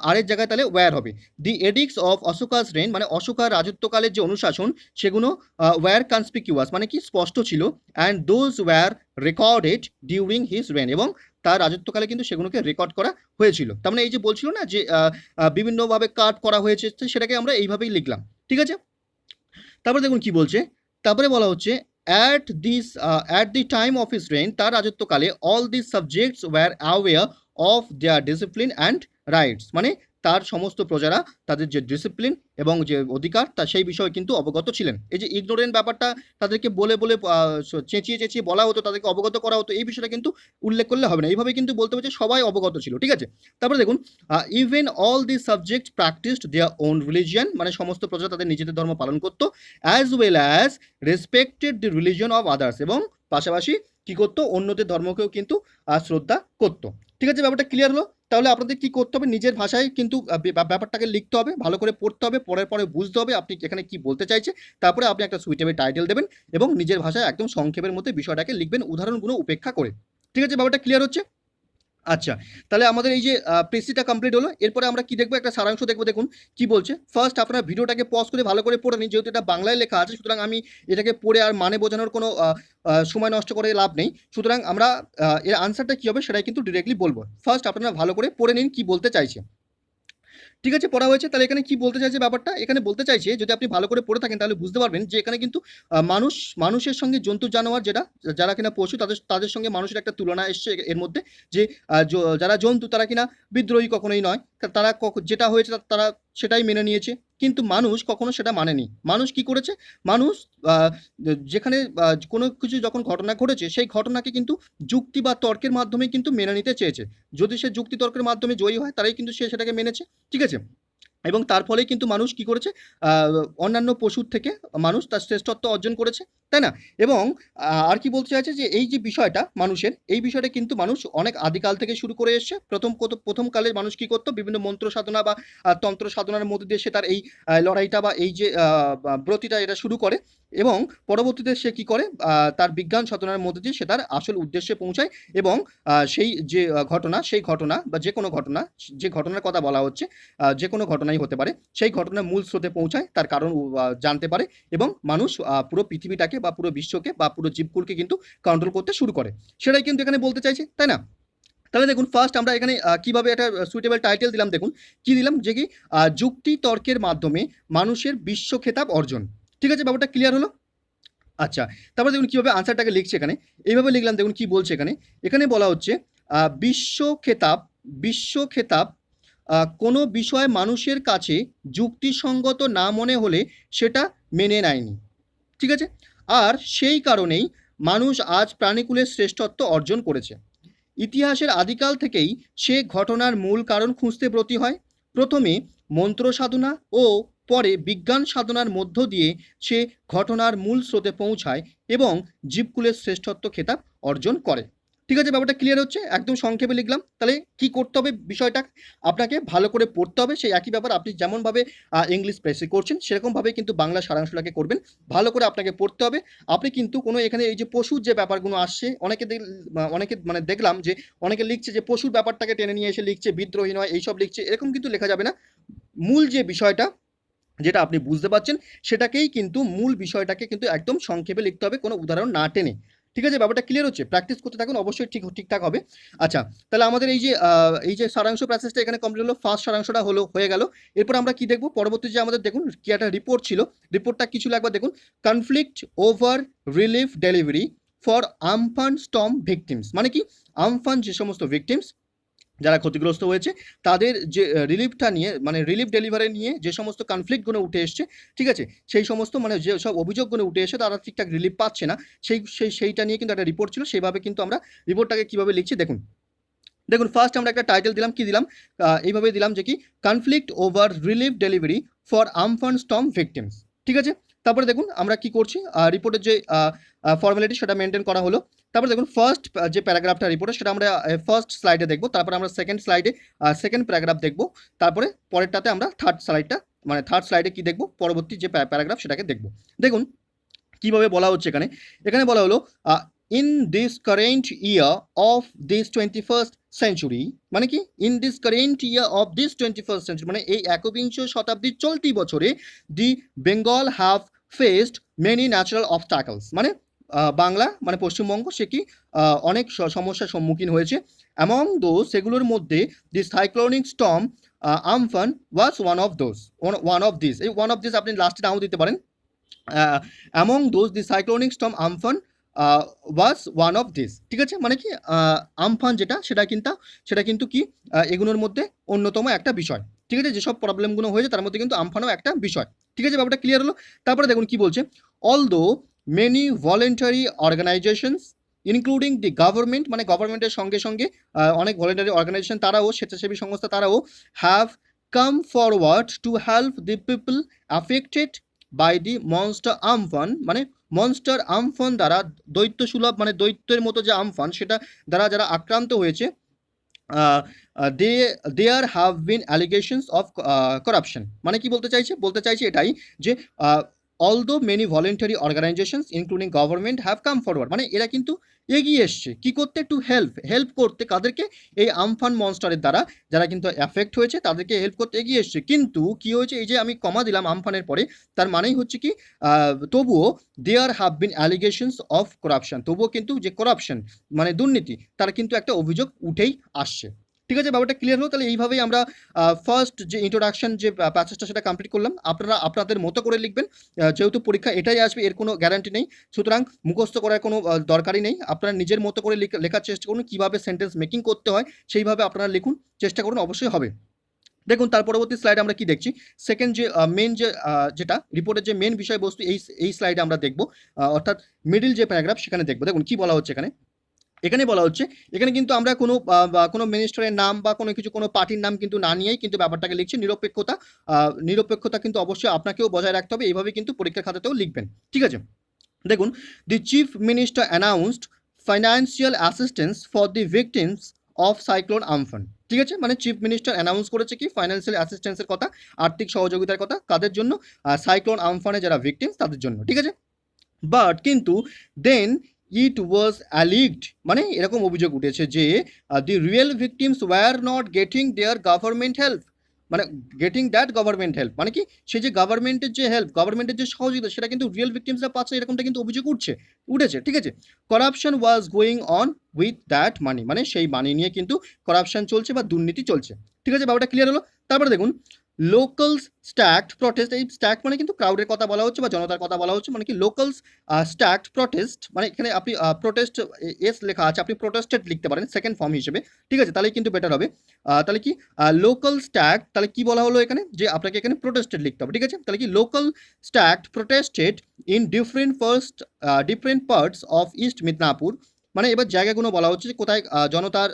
আরের জায়গায় তাহলে ওয়্যার হবে। The edicts of Ashoka's reign, মানে অশোকার রাজত্বকালের যে অনুশাসন সেগুলো ওয়্যার কনস্পিকিউয়াস, মানে কি স্পষ্ট ছিল। And those were recorded during his reign, এবং তার রাজত্বকালে কিন্তু সেগুলোকে রেকর্ড করা হয়েছিল। তার মানে এই যে বলছিল না যে বিভিন্নভাবে কাট করা হয়েছে, সেটাকে আমরা এইভাবেই লিখলাম, ঠিক আছে। তারপরে দেখুন কি বলছে, তারপরে বলা হচ্ছে at the time of his reign, তার রাজত্বকালে all these subjects were aware of their discipline and rights, মানে তার সমস্ত প্রজারা তাদের যে ডিসিপ্লিন এবং যে অধিকার তা সেই বিষয়ে কিন্তু অবগত ছিলেন। এই যে ইগনোরেন্ট ব্যাপারটা তাদেরকে বলে বলে চেঁচিয়ে বলা হতো, তাদেরকে অবগত করা হতো, এই বিষয়টা কিন্তু উল্লেখ করলে হবে না, এইভাবে কিন্তু বলতে হবে যে সবাই অবগত ছিল, ঠিক আছে। তারপরে দেখুন, even all this subject practised their own religion, মানে সমস্ত প্রজা তাদের নিজেদের ধর্ম পালন করতো, as well as respected the religion of others, এবং পাশাপাশি কি করতো, অন্যদের ধর্মকেও কিন্তু শ্রদ্ধা করতো, ঠিক আছে। ব্যাপারটা ক্লিয়ার হলো? তাহলে আপনাদের কি করতে হবে, নিজের ভাষায় কিন্তু ব্যাপারটাকে লিখতে হবে, ভালো করে পড়তে হবে, পড়ার পরে বুঝতে হবে আপনি এখানে কি বলতে চাইছে, তারপরে আপনি একটা সুইটেবল টাইটেল দেবেন এবং নিজের ভাষায় একদম সংক্ষেপের মধ্যে বিষয়টাকে লিখবেন উদাহরণগুলো উপেক্ষা করে, ঠিক আছে। ব্যাপারটা ক্লিয়ার হচ্ছে? আচ্ছা, তাহলে আমাদের এই যে প্রেসিটা কমপ্লিট হলো, এরপরে আমরা কি দেখবো, একটা সারাংশ দেখবো। দেখুন কি বলছে। ফার্স্ট আপনারা ভিডিওটাকে পজ করে ভালো করে পড়ে নিন, যেহেতু এটা বাংলায় লেখা আছে, সুতরাং আমি এটাকে পড়ে আর মানে বোঝানোর কোনো সময় নষ্ট করে লাভ নেই। সুতরাং আমরা এর আনসারটা কী হবে সেটাই কিন্তু ডিরেক্টলি বলবো। ফার্স্ট আপনারা ভালো করে পড়ে নিন কি বলতে চাইছে, ঠিক আছে। পড়া হয়েছে, তাহলে এখানে কি বলতে চাইছে ব্যাপারটা, এখানে বলতে চাইছে যদি আপনি ভালো করে পড়ে থাকেন তাহলে বুঝতে পারবেন যে এখানে কিন্তু মানুষের সঙ্গে জন্তু জানোয়ার যারা কিনা পশু তাদের সঙ্গে মানুষের একটা তুলনা এসছে এর মধ্যে, যে যারা জন্তু তারা কিনা বিদ্রোহী কখনোই নয়, তারা যেটা হয়েছে তারা সেটাই মেনে নিয়েছে, কিন্তু মানুষ কখনো সেটা মানেনি। মানুষ কি করেছে, মানুষ যেখানে কোনো কিছু যখন ঘটনা ঘটেছে সেই ঘটনাকে কিন্তু যুক্তি বা তর্কের মাধ্যমে কিন্তু মেনে নিতে চেয়েছে। যদি সে যুক্তি তর্কের মাধ্যমে জয়ী হয় তারাই কিন্তু সে সেটাকে মেনেছে, ঠিক আছে। এবং তার ফলেই কিন্তু মানুষ কি করেছে, অন্যান্য পশুর থেকে মানুষ তার শ্রেষ্ঠত্ব অর্জন করেছে, তাই না? এবং আর কি বলতে চাইছে যে এই যে বিষয়টা মানুষের, এই বিষয়টা কিন্তু মানুষ অনেক আদিকাল থেকে শুরু করে এসছে। প্রথম কালের মানুষ কি করতো, বিভিন্ন মন্ত্র সাধনা বা তন্ত্র সাধনার মধ্যে দিয়ে সে তার এই লড়াইটা বা এই যে ব্রতিটা এটা শুরু করে, এবং পরবর্তীতে সে কি করে, তার বিজ্ঞান সাধনার মধ্যে দিয়ে সে তার আসল উদ্দেশ্যে পৌঁছায়, এবং সেই যে সেই ঘটনা বা যে কোনো ঘটনা, যে ঘটনার কথা বলা হচ্ছে, যে কোনো ঘটনাই হতে পারে, সেই ঘটনার মূল স্রোতে পৌঁছায়, তার কারণ জানতে পারে, এবং মানুষ পুরো পৃথিবীটাকে বা পুরো বিশ্বকে বা পুরো জীবকুলকে কিন্তু কন্ট্রোল করতে শুরু করে, সেটাই কিন্তু এখানে বলতে চাইছে, তাই না? তাহলে দেখুন ফার্স্ট আমরা এখানে কিভাবে একটা সুইটেবল টাইটেল দিলাম, দেখুন কি দিলাম, যে কি যুক্তি তর্কের মাধ্যমে মানুষের বিশ্ব খেতাব অর্জন, ঠিক আছে। ব্যাপারটা ক্লিয়ার হলো? আচ্ছা, তারপরে দেখুন কীভাবে আনসারটাকে লিখছে এখানে, এইভাবে লিখলাম। দেখুন কি বলছে এখানে, এখানে বলা হচ্ছে বিশ্ব খেতাব কোনো বিষয় মানুষের কাছে যুক্তিসঙ্গত না মনে হলে সেটা মেনে নেয়নি, ঠিক আছে? আর সেই কারণেই মানুষ আজ প্রাণীকুলের শ্রেষ্ঠত্ব অর্জন করেছে। ইতিহাসের আদিকাল থেকেই সে ঘটনার মূল কারণ খুঁজতে ব্রতী হয়। প্রথমে মন্ত্র সাধনা ও পরে বিজ্ঞান সাধনার মধ্য দিয়ে সে ঘটনার মূল স্রোতে পৌঁছায় এবং জীবকুলের শ্রেষ্ঠত্ব খেতাব অর্জন করে। ঠিক আছে, ব্যাপারটা ক্লিয়ার হচ্ছে? একদম সংক্ষেপে লিখলাম। তাহলে কি করতে হবে, বিষয়টা আপনাকে ভালো করে পড়তে হবে। সেই একই ব্যাপার আপনি যেমনভাবে ইংলিশ প্রেসে করছেন সেরকমভাবে কিন্তু বাংলা সারাংশটাকে করবেন। ভালো করে আপনাকে পড়তে হবে। আপনি কিন্তু কোনো এখানে এই যে পশুর যে ব্যাপারগুলো আসছে, অনেকে মানে দেখলাম যে অনেকে লিখছে যে পশুর ব্যাপারটাকে টেনে নিয়ে এসে লিখছে, বিদ্রোহী নয় এইসব লিখছে, এরকম কিন্তু লেখা যাবে না। মূল যে বিষয়টা যেটা আপনি বুঝতে পারছেন সেটাকেই কিন্তু মূল বিষয়টাকে কিন্তু একদম সংক্ষেপে লিখতে হবে, কোনো উদাহরণ না টেনে। ঠিক আছে, ব্যাপারটা ক্লিয়ার হচ্ছে? প্র্যাকটিস করতে থাকুন, অবশ্যই ঠিকঠাক হবে। আচ্ছা, তাহলে আমাদের এই যে সারাংশ প্যাসেজটা এখানে কমপ্লিট হলো, ফার্স্ট সারাংশটা হয়ে গেল। এরপর আমরা কি দেখব, পরবর্তী যে আমাদের দেখুন কি একটা রিপোর্ট ছিল, রিপোর্টটা কি ছিল একবার দেখুন। Conflict over relief delivery for Amphan storm victims, মানে কি আমফান যে সমস্ত ভিকটিমস যারা ক্ষতিগ্রস্ত হয়েছে তাদের যে রিলিফটা নিয়ে, মানে রিলিফ ডেলিভারি নিয়ে যে সমস্ত কনফ্লিক্টগুলো উঠে এসছে, ঠিক আছে, সেই সমস্ত মানে যে সব অভিযোগগুলো উঠে এসে তারা ঠিকঠাক রিলিফ পাচ্ছে না, সেইটা নিয়ে কিন্তু একটা রিপোর্ট ছিল। সেইভাবে কিন্তু আমরা রিপোর্টটাকে কীভাবে লিখছি দেখুন। ফার্স্ট আমরা একটা টাইটেল দিলাম, কি দিলাম, এইভাবে দিলাম যে কি conflict over relief delivery for Amphan storm victims, ঠিক আছে। তারপরে দেখুন আমরা কি করছি, রিপোর্টের যে ফর্মালিটি সেটা মেনটেন করা হলো। তারপরে দেখুন ফার্স্ট যে প্যারাগ্রাফটা রিপোর্টে সেটা আমরা ফার্স্ট স্লাইডে দেখবো, তারপরে আমরা সেকেন্ড স্লাইডে সেকেন্ড প্যারাগ্রাফ দেখবো, তারপরে পরেরটাতে আমরা থার্ড স্লাইডে কি দেখবো, পরবর্তী যে প্যারাগ্রাফ সেটাকে দেখবো। দেখুন কিভাবে বলা হচ্ছে এখানে, এখানে বলা হলো in this current year of this 21st century, মানে কি in this current year of this 21st century মানে এই একবিংশ শতাব্দীর চলতি বছরে the Bengal have faced many natural obstacles, মানে বাংলা মানে পশ্চিমবঙ্গ সে কি অনেক সমস্যার সম্মুখীন হয়েছে। অ্যামং দোজ, সেগুলোর মধ্যে the cyclonic storm Amphan was one of this. এই ওয়ান অফ দিস আপনি লাস্টে নাও দিতে পারেন। Among those the cyclonic storm Amphan was one of this, ঠিক আছে, মানে কি আমফান সেটা কিন্তু কি এগুলোর মধ্যে অন্যতম একটা বিষয়, ঠিক আছে। যেসব প্রবলেমগুলো হয়েছে তার মধ্যে কিন্তু আমফানও একটা বিষয়, ঠিক আছে, ব্যাপারটা ক্লিয়ার হলো। তারপরে দেখুন কি বলছে, although many voluntary organisations including the government, মানে গভর্নমেন্টের সঙ্গে সঙ্গে অনেক ভলেন্টারি অর্গানাইজেশন তারাও, স্বেচ্ছাসেবী সংস্থা তারাও have come forward to help the people affected by the monster Amphan, মানে মনস্টার আমফান দ্বারা দৈত্য সুলভ, মানে দৈত্যের মতো যে আমফান সেটা দ্বারা যারা আক্রান্ত হয়েছে, there have been allegations of corruption, মানে কি বলতে চাইছে এটাই যে although many voluntary organisations including government have come forward, মানে এরা কিন্তু এগিয়ে এসছে কি করতে, টু হেল্প করতে, কাদেরকে, এই আমফান মনস্টারের দ্বারা যারা কিন্তু এফেক্ট হয়েছে তাদেরকে হেল্প করতে এগিয়ে এসছে। কিন্তু কি হয়েছে, এই যে আমি কমা দিলাম আমফানের পরে, তার মানেই হচ্ছে কি তবুও there have been allegations of corruption, তবুও কিন্তু যে করাপশন মানে দুর্নীতি তার কিন্তু একটা অভিযোগ উঠেই আসছে, ঠিক আছে, ব্যাপারটা ক্লিয়ার হলো। তাহলে এইভাবেই আমরা ফার্স্ট যে ইন্ট্রোডাকশন যে প্যাসেজটা সেটা কমপ্লিট করলাম। আপনারা আপনাদের মতো করে লিখবেন, যেহেতু পরীক্ষা এটাই আসবে এর কোনো গ্যারান্টি নেই, সুতরাং মুখস্থ করার কোনো দরকারই নেই। আপনারা নিজের মতো করে লেখার চেষ্টা করুন, কীভাবে সেন্টেন্স মেকিং করতে হয় সেইভাবে আপনারা লিখুন, চেষ্টা করুন, অবশ্যই হবে। দেখুন তার পরবর্তী স্লাইডে আমরা কি দেখছি, সেকেন্ড যে মেন যেটা রিপোর্টের যে মেন বিষয়বস্তু এই স্লাইডে আমরা দেখব, অর্থাৎ মিডিল যে প্যারাগ্রাফ সেখানে দেখবো। দেখুন কি বলা হচ্ছে এখানে বলা হচ্ছে, এখানে কিন্তু আমরা কোনো মিনিস্টারের নাম বা কোনো পার্টির নাম কিন্তু না নিয়েই কিন্তু ব্যাপারটাকে লিখছি। নিরপেক্ষতা কিন্তু অবশ্যই আপনাকেও বজায় রাখতে হবে, এইভাবে কিন্তু পরীক্ষার খাতাতেও লিখবেন, ঠিক আছে। দেখুন the chief minister announced financial assistance for the victims of cyclone Amphan, ঠিক আছে, মানে চিফ মিনিস্টার অ্যানাউন্স করেছে কি ফাইন্যান্সিয়াল অ্যাসিস্ট্যান্সের কথা, আর্থিক সহযোগিতার কথা, কাদের জন্য, সাইক্লোন আমফানে যারা ভিকটিমস তাদের জন্য, ঠিক আছে। বাট কিন্তু দেন ইট ওয়াজ অ্যালিগড, মানে এরকম অভিযোগ উঠেছে যে the real victims were not getting their government help, মানে গেটিং দ্যাট গভর্নমেন্ট হেল্প, মানে কি সেই যে গভর্নমেন্টের যে হেল্প, গভর্নমেন্টের যে সহযোগিতা সেটা কিন্তু রিয়েল ভিকটিমসরা পাচ্ছে, এরকমটা কিন্তু অভিযোগ উঠেছে, ঠিক আছে। Corruption was going on with that money, মানে সেই মানি নিয়ে কিন্তু করাপশন চলছে বা দুর্নীতি চলছে, ঠিক আছে, ব্যাপারটা ক্লিয়ার হলো। তারপরে দেখুন লোকালস স্ট্যাকড প্রটেস্ট, এই স্ট্যাক মানে কিন্তু ক্রাউডের কথা বলা হচ্ছে বা জনতার কথা বলা হচ্ছে, মানে কি লোকালস স্ট্যাকড প্রটেস্ট, মানে এখানে আপনি প্রোটেস্ট এস লেখা আছে, আপনি প্রোটেস্টেড লিখতে পারেন সেকেন্ড ফর্ম হিসেবে, ঠিক আছে, তাহলে কিন্তু বেটার হবে। তাহলে কি লোকাল স্ট্যাক, তাহলে কি বলা হলো এখানে, যে আপনাকে এখানে প্রোটেস্টেড লিখতে হবে, ঠিক আছে, তাহলে কি local stacked protested in different parts of east Midnapore, মানে এবার জায়গাগুলো বলা হচ্ছে যে কোথায় জনতার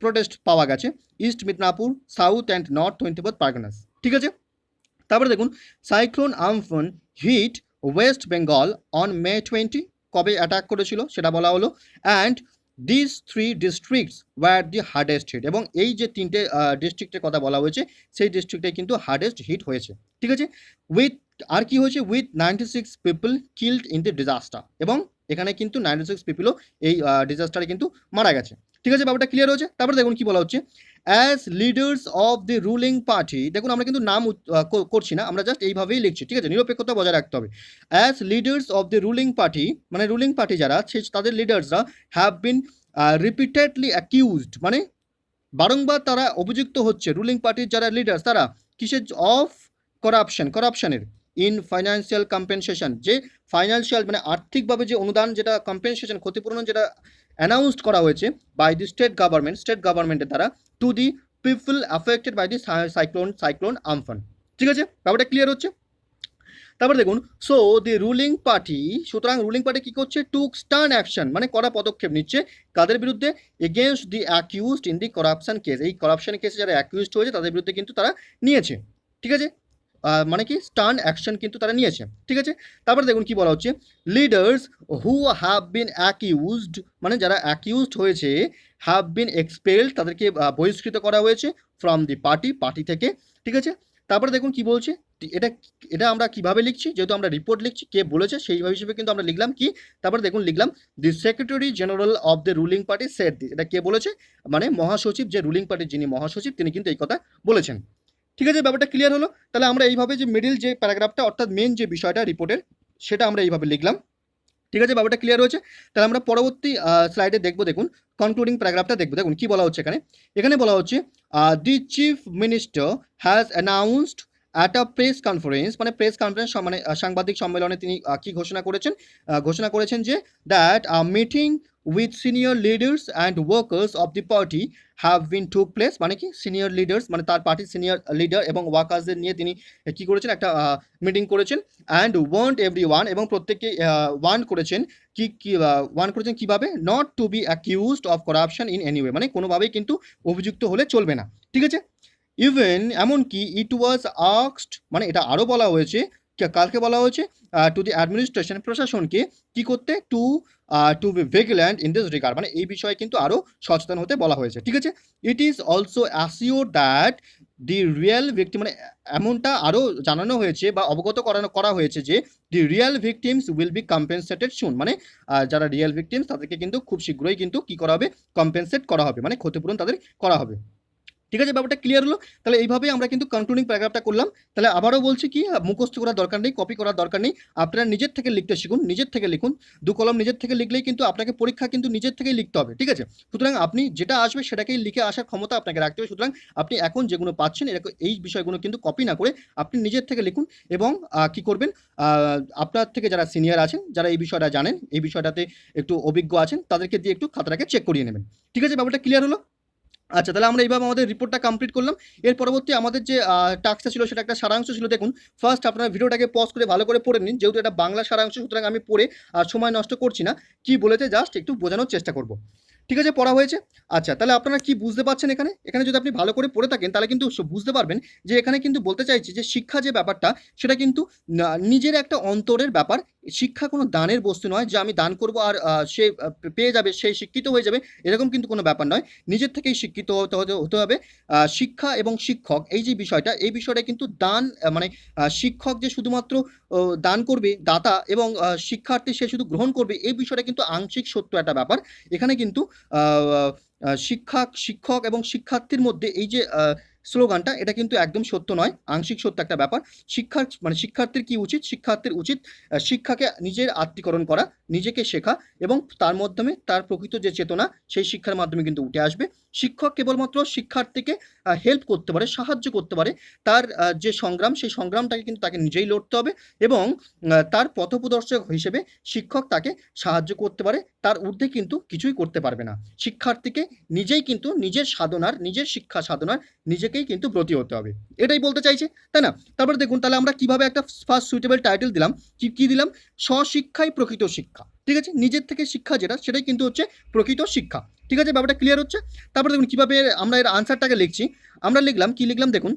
প্রোটেস্ট পাওয়া গেছে, East Midnapore, South and North 24 Parganas, ঠিক আছে। তারপরে দেখুন cyclone Amphan hit West Bengal on May 20, কবে অ্যাটাক করেছিল সেটা বলা হলো, and this 3 districts were the hardest hit, এবং এই যে তিনটে ডিস্ট্রিক্টের কথা বলা হয়েছে সেই ডিস্ট্রিক্টে কিন্তু হার্ডেস্ট হিট হয়েছে, ঠিক আছে। উইথ আর কি হয়েছে, with 96 people killed in the disaster, এবং এখানে কিন্তু 96 পিপলও এই ডিজাস্টারে কিন্তু মারা গেছে, ঠিক আছে, ব্যাপারটা ক্লিয়ার হয়েছে। তারপরে দেখুন কি বলা হচ্ছে, as leaders of the ruling party, দেখুন আমরা কিন্তু নাম করছি না, আমরা জাস্ট এইভাবেই লিখছি, ঠিক আছে, নিরপেক্ষতা বজায় রাখতে হবে। As leaders of the ruling party, মানে রুলিং পার্টি যারা তাদের লিডার্সরা হ্যাভ বিন রিপিটেডলি অ্যাকিউজড, মানে বারংবার তারা অভিযুক্ত হচ্ছে, রুলিং পার্টির যারা লিডার্স তারা কিসের, অফ করাপশনের, ইন ফাইন্যান্সিয়াল কম্পেনসেশন, যে ফাইন্যান্সিয়াল মানে আর্থিকভাবে যে অনুদান, যেটা কম্পেনসেশন ক্ষতিপূরণ যেটা অ্যানাউন্সড করা হয়েছে বাই দি স্টেট গভর্নমেন্টের দ্বারা to the people affected by the cyclone Amphan, ঠিক আছে, ব্যাপারটা ক্লিয়ার হচ্ছে। তারপরে দেখুন, সো দি রুলিং পার্টি, সুতরাং রুলিং পার্টি কি করছে, টুক স্টার্ন অ্যাকশন, মানে কড়া পদক্ষেপ নিচ্ছে কাদের বিরুদ্ধে, against the accused in the corruption case, এই করাপশন কেসে যারা অ্যাকিউজড হয়েছে তাদের বিরুদ্ধে কিন্তু তারা নিয়েছে, ঠিক আছে, মানে কি স্টার্ন অ্যাকশন কিন্তু তারা নিয়েছে, ঠিক আছে। তারপরে দেখুন কি বলা হচ্ছে, leaders who have been accused, মানে যারা অ্যাকিউজড হয়েছে, হ্যাভ বিন এক্সপেলড, তাদেরকে বহিষ্কৃত করা হয়েছে ফ্রম দি পার্টি থেকে, ঠিক আছে। তারপরে দেখুন কি বলছে, এটা এটা আমরা কিভাবে লিখছি, যেহেতু আমরা রিপোর্ট লিখছি, কে বলেছে সেই হিসেবে কিন্তু আমরা লিখলাম কি, তারপরে দেখুন লিখলাম দি secretary general of the ruling party said this, এটা কে বলেছে, মানে মহাসচিব, যে রুলিং পার্টির যিনি মহাসচিব তিনি কিন্তু এই কথা বলেছেন, ঠিক আছে, ব্যাপারটা ক্লিয়ার হলো। তাহলে আমরা এইভাবে যে মিডিল যে প্যারাগ্রাফটা অর্থাৎ মেন যে বিষয়টা রিপোর্টের সেটা আমরা এইভাবে লিখলাম, ঠিক আছে, ব্যাপারটা ক্লিয়ার হয়েছে। তাহলে আমরা পরবর্তী স্লাইডে দেখবো, দেখুন কনক্লুডিং প্যারাগ্রাফটা দেখবো, দেখুন কি বলা হচ্ছে এখানে বলা হচ্ছে, the chief minister has announced at a press conference, মানে প্রেস কনফারেন্স মানে সাংবাদিক সম্মেলনে তিনি কি ঘোষণা করেছেন যে that meeting with senior leaders and workers of the party have been took place, মানে কি সিনিয়র লিডার্স মানে তার পার্টির সিনিয়র লিডার এবং ওয়ার্কার্সদের নিয়ে তিনি কি করেছেন, একটা মিটিং করেছেন, অ্যান্ড ওয়ান্ট এভরি ওয়ান, এবং প্রত্যেককে ওয়ার্ন করেছেন ওয়ার্ন করেছেন কীভাবে, not to be accused of corruption in any way, মানে কোনোভাবেই কিন্তু অভিযুক্ত হলে চলবে না, ঠিক আছে। ইভেন এমনকি ইট ওয়াজ আস্কড, মানে এটা আরও বলা হয়েছে, কালকে বলা হয়েছে টু দি অ্যাডমিনিস্ট্রেশন, প্রশাসনকে কি করতে, to be vigilant in this regard, মানে এই বিষয়ে কিন্তু আরও সচেতন হতে বলা হয়েছে, ঠিক আছে। It is also assure that the real victim, মানে এমনটা আরও জানানো হয়েছে বা অবগত করা হয়েছে যে the real victims will be compensated soon, মানে যারা রিয়েল ভিকটিমস তাদেরকে কিন্তু খুব শীঘ্রই কিন্তু কি করা হবে, কম্পেনসেট করা হবে, মানে ক্ষতিপূরণ তাদের করা হবে, ঠিক আছে, ব্যাপারটা ক্লিয়ার হলো। তাহলে এইভাবেই আমরা কিন্তু কনক্লুডিং প্যারাগ্রাফটা করলাম। তাহলে আবারও বলছি কি, মুখস্থ করার দরকার নেই, কপি করার দরকার নেই, আপনারা নিজের থেকে লিখতে শিখুন, নিজের থেকে লিখুন, দু কলম নিজের থেকে লিখলেই কিন্তু আপনাকে পরীক্ষা কিন্তু নিজের থেকেই লিখতে হবে, ঠিক আছে। সুতরাং আপনি যেটা আসবে সেটাকেই লিখে আসার ক্ষমতা আপনাকে রাখতে হবে, সুতরাং আপনি এখন যেগুলো পাচ্ছেন এরকম এই বিষয়গুলো কিন্তু কপি না করে আপনি নিজের থেকে লিখুন, এবং কি করবেন, আপনার থেকে যারা সিনিয়র আছেন, যারা এই বিষয়টা জানেন, এই বিষয়টাতে একটু অভিজ্ঞ আছেন, তাদেরকে দিয়ে একটু খাতাটাকে চেক করিয়ে নেবেন, ঠিক আছে, ব্যাপারটা ক্লিয়ার হলো। আচ্ছা, তাহলে আমরা এইভাবে আমাদের রিপোর্টটা কমপ্লিট করলাম। এর পরবর্তী আমাদের যে টাস্কটা ছিল সেটা একটা সারাংশ ছিল। দেখুন, ফার্স্ট আপনারা ভিডিওটাকে পজ করে ভালো করে পড়ে নিন, যেহেতু এটা বাংলা সারাংশ, সুতরাং আমি পড়ে আর সময় নষ্ট করছি না, কি বলেছে জাস্ট একটু বোঝানোর চেষ্টা করব, ঠিক আছে, পড়া হয়েছে। আচ্ছা, তাহলে আপনারা কি বুঝতে পারছেন এখানে যদি আপনি ভালো করে পড়ে থাকেন তাহলে কিন্তু বুঝতে পারবেন যে এখানে কিন্তু বলতে চাইছি যে শিক্ষা যে ব্যাপারটা সেটা কিন্তু নিজের একটা অন্তরের ব্যাপার। শিক্ষা কোনো দানের বস্তু নয় যে আমি দান করব আর সে পেয়ে যাবে, সে শিক্ষিত হয়ে যাবে, এরকম কিন্তু কোনো ব্যাপার নয়। নিজের থেকেই শিক্ষিত হতে হবে। শিক্ষা এবং শিক্ষক এই যে বিষয়টা, এই বিষয়টা কিন্তু দান, মানে শিক্ষক যে শুধুমাত্র দান করবে, দাতা, এবং শিক্ষার্থী সে শুধু গ্রহণ করবে, এই বিষয়টা কিন্তু আংশিক সত্য একটা ব্যাপার। এখানে কিন্তু শিক্ষক এবং শিক্ষার্থীর মধ্যে এই যে স্লোগানটা, এটা কিন্তু একদম সত্য নয়, আংশিক সত্য একটা ব্যাপার। শিক্ষার্থীর কি উচিত? শিক্ষার্থীর উচিত শিক্ষাকে নিজের আত্মীকরণ করা, নিজেকে শেখা, এবং তার মাধ্যমে তার প্রকৃত যে চেতনা সেই শিক্ষার মাধ্যমে কিন্তু উঠে আসবে। শিক্ষক কেবলমাত্র শিক্ষার্থীকে হেল্প করতে পারে, সাহায্য করতে পারে। তার যে সংগ্রাম, সেই সংগ্রামটাকে কিন্তু তাকে নিজেই লড়তে হবে, এবং তার পথপ্রদর্শক হিসেবে শিক্ষক তাকে সাহায্য করতে পারে, তার ঊর্ধ্বে কিন্তু কিছুই করতে পারবে না। শিক্ষার্থীকে নিজেই কিন্তু নিজের সাধনার, নিজের শিক্ষা সাধনার নিজেকেই কিন্তু ব্রতী হতে হবে, এটাই বলতে চাইছে, তাই না? তারপরে দেখুন তাহলে আমরা কিভাবে একটা ফার্স্ট সুইটেবল টাইটেল দিলাম, কি দিলাম? স্বশিক্ষাই প্রকৃত শিক্ষা। ঠিক আছে, নিজের থেকে শিক্ষা যেটা, সেটাই কিন্তু হচ্ছে প্রকৃত শিক্ষা। ঠিক আছে, ব্যাপারটা ক্লিয়ার হচ্ছে? তারপরে দেখুন কিভাবে আমরা এর আনসারটাকে লিখছি। আমরা লিখলাম, কি লিখলাম দেখুন,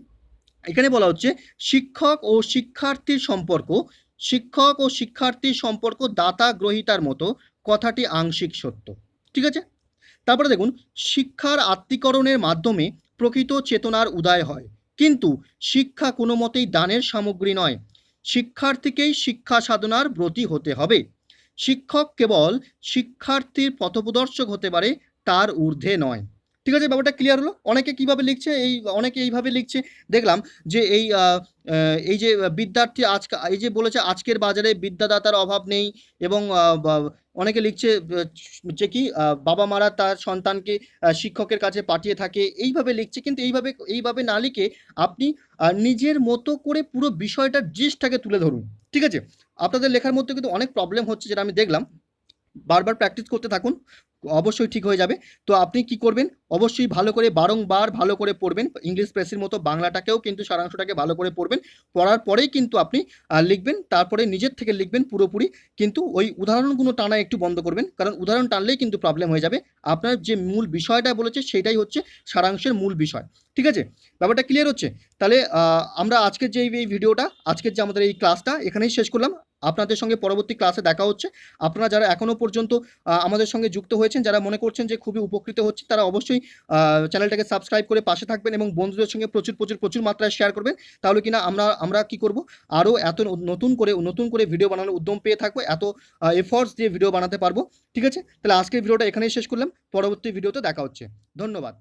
এখানে বলা হচ্ছে শিক্ষক ও শিক্ষার্থীর সম্পর্ক, শিক্ষক ও শিক্ষার্থীর সম্পর্ক দাতা গ্রহীতার মতো, কথাটি আংশিক সত্য। ঠিক আছে, তারপরে দেখুন, শিক্ষার আত্মীকরণের মাধ্যমে প্রকৃত চেতনার উদয় হয়, কিন্তু শিক্ষা কোনো মতেই দানের সামগ্রী নয়, শিক্ষার্থীকেই শিক্ষা সাধনার ব্রতী হতে হবে। শিক্ষক কেবল শিক্ষার্থীর পথপ্রদর্শক হতে পারে, তার ঊর্ধ্বে নয়। ঠিক আছে, ব্যাপারটা ক্লিয়ার হলো? অনেকে কিভাবে লিখছে, অনেকে এইভাবে লিখছে দেখলাম, যে এই যে বিদ্যার্থী এই যে বলেছে আজকের বাজারে বিদ্যাদাতার অভাব নেই, এবং অনেকে লিখছে যে কি বাবা মারা তার সন্তানকে শিক্ষকের কাছে পাঠিয়ে থাকে, এইভাবে লিখছে। কিন্তু এইভাবে না লিখে আপনি নিজের মতো করে পুরো বিষয়টার জিস্টটাকে তুলে ধরুন। ঠিক আছে, আপনাদের লেখার মধ্যে কিন্তু অনেক প্রবলেম হচ্ছে, যেটা আমি দেখলাম। বারবার প্র্যাকটিস করতে থাকুন, অবশ্যই ঠিক হয়ে যাবে। তো আপনি কি করবেন, অবশ্যই ভালো করে বারংবার ভালো করে পড়বেন, ইংলিশ প্রেসের মতো বাংলাটাকেও কিন্তু সারাংশটাকে ভালো করে পড়বেন। পড়ার পরেই কিন্তু আপনি লিখবেন, তারপরে নিজের থেকে লিখবেন পুরোপুরি। কিন্তু ওই উদাহরণগুলো টানা একটু বন্ধ করবেন, কারণ উদাহরণ টানলেই কিন্তু প্রবলেম হয়ে যাবে। আপনার যে মূল বিষয়টা বলেছে সেটাই হচ্ছে সারাংশের মূল বিষয়। ঠিক আছে, ব্যাপারটা ক্লিয়ার হচ্ছে? তাহলে আমরা আজকের যে এই ভিডিওটা, আজকের যে আমাদের এই ক্লাসটা এখানেই শেষ করলাম। আপনাদের সঙ্গে পরবর্তী ক্লাসে দেখা হচ্ছে। আপনারা যারা এখনও পর্যন্ত আমাদের সঙ্গে যুক্ত হয়েছেন, যারা মনে করছেন যে খুবই উপকৃত হচ্ছে, তারা অবশ্যই চ্যানেলটাকে সাবস্ক্রাইব করে পাশে থাকবেন, এবং বন্ধুদের সঙ্গে প্রচুর মাত্রায় শেয়ার করবেন। তাহলে কিনা আমরা কি করব, আরও এত নতুন করে ভিডিও বানানোর উদ্যম পেয়ে থাকবো, এত এফর্টস দিয়ে ভিডিও বানাতে পারবো। ঠিক আছে, তাহলে আজকের ভিডিওটা এখানেই শেষ করলাম, পরবর্তী ভিডিওতে দেখা হচ্ছে। ধন্যবাদ।